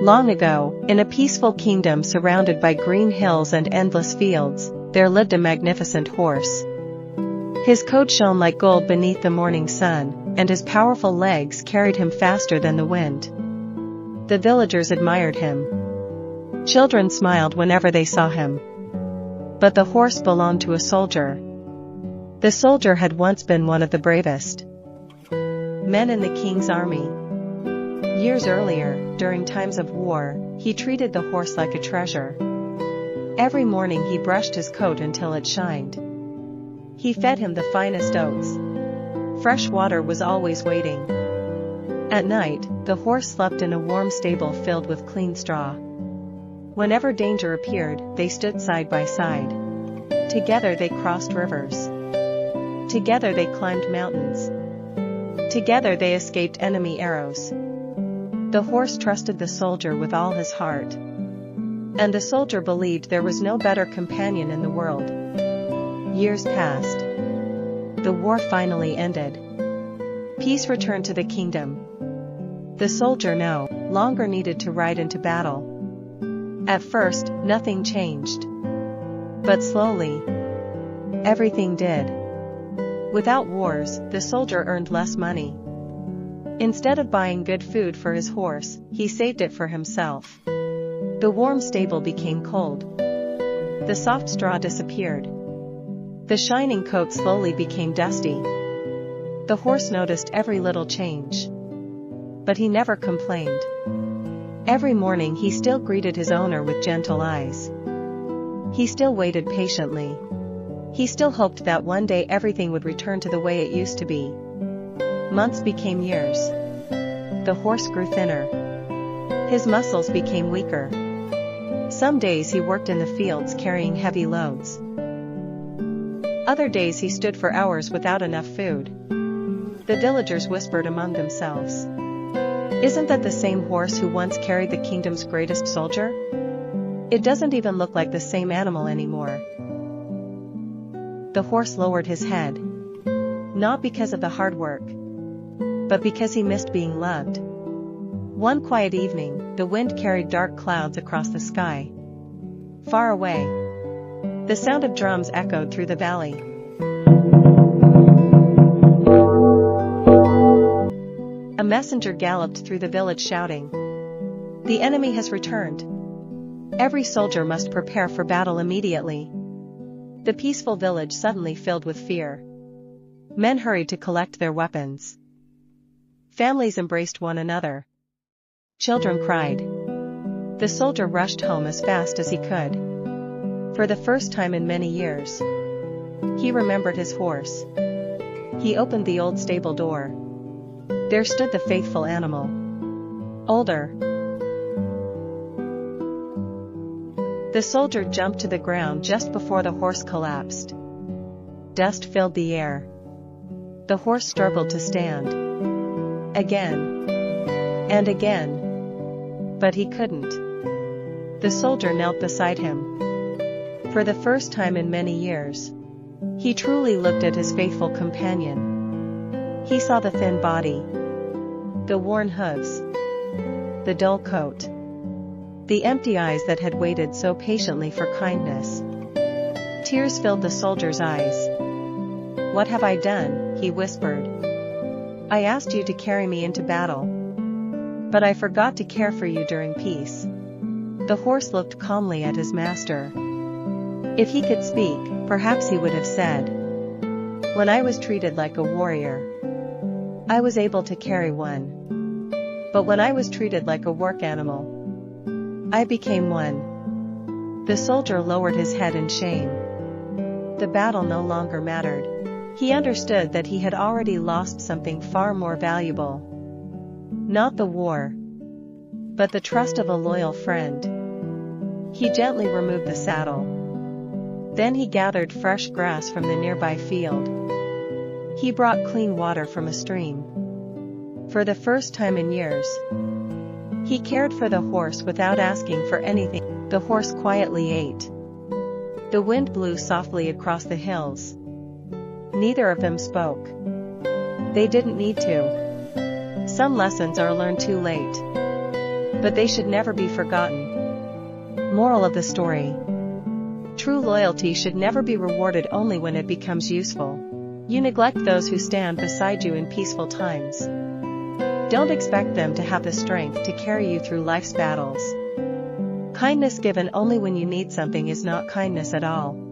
Long ago, in a peaceful kingdom surrounded by green hills and endless fields, there lived a magnificent horse. His coat shone like gold beneath the morning sun, and his powerful legs carried him faster than the wind. The villagers admired him. Children smiled whenever they saw him. But the horse belonged to a soldier. The soldier had once been one of the bravest men in the king's army. Years earlier, during times of war, he treated the horse like a treasure. Every morning he brushed his coat until it shined. He fed him the finest oats. Fresh water was always waiting. At night, the horse slept in a warm stable filled with clean straw. Whenever danger appeared, they stood side by side. Together they crossed rivers. Together they climbed mountains. Together they escaped enemy arrows. The horse trusted the soldier with all his heart. And the soldier believed there was no better companion in the world. Years passed. The war finally ended. Peace returned to the kingdom. The soldier no longer needed to ride into battle. At first, nothing changed. But slowly, everything did. Without wars, the soldier earned less money. Instead of buying good food for his horse, he saved it for himself. The warm stable became cold. The soft straw disappeared. The shining coat slowly became dusty. The horse noticed every little change. But he never complained. Every morning he still greeted his owner with gentle eyes. He still waited patiently. He still hoped that one day everything would return to the way it used to be. Months became years. The horse grew thinner. His muscles became weaker. Some days he worked in the fields carrying heavy loads. Other days he stood for hours without enough food. The villagers whispered among themselves. Isn't that the same horse who once carried the kingdom's greatest soldier? It doesn't even look like the same animal anymore. The horse lowered his head. Not because of the hard work, but because he missed being loved. One quiet evening, the wind carried dark clouds across the sky. Far away, the sound of drums echoed through the valley. A messenger galloped through the village shouting, "The enemy has returned. Every soldier must prepare for battle immediately." The peaceful village suddenly filled with fear. Men hurried to collect their weapons. Families embraced one another. Children cried. The soldier rushed home as fast as he could. For the first time in many years, he remembered his horse. He opened the old stable door. There stood the faithful animal. Older. The soldier jumped to the ground just before the horse collapsed. Dust filled the air. The horse struggled to stand. Again. And again. But he couldn't. The soldier knelt beside him. For the first time in many years, he truly looked at his faithful companion. He saw the thin body, the worn hooves, the dull coat, the empty eyes that had waited so patiently for kindness. Tears filled the soldier's eyes. "What have I done?" he whispered. "I asked you to carry me into battle. But I forgot to care for you during peace." The horse looked calmly at his master. If he could speak, perhaps he would have said, "When I was treated like a warrior, I was able to carry one. But when I was treated like a work animal, I became one." The soldier lowered his head in shame. The battle no longer mattered. He understood that he had already lost something far more valuable. Not the war, but the trust of a loyal friend. He gently removed the saddle. Then he gathered fresh grass from the nearby field. He brought clean water from a stream. For the first time in years, he cared for the horse without asking for anything. The horse quietly ate. The wind blew softly across the hills. Neither of them spoke. They didn't need to. Some lessons are learned too late. but they should never be forgotten. Moral of the story: true loyalty should never be rewarded only when it becomes useful. You neglect those who stand beside you in peaceful times. Don't expect them to have the strength to carry you through life's battles. Kindness given only when you need something is not kindness at all.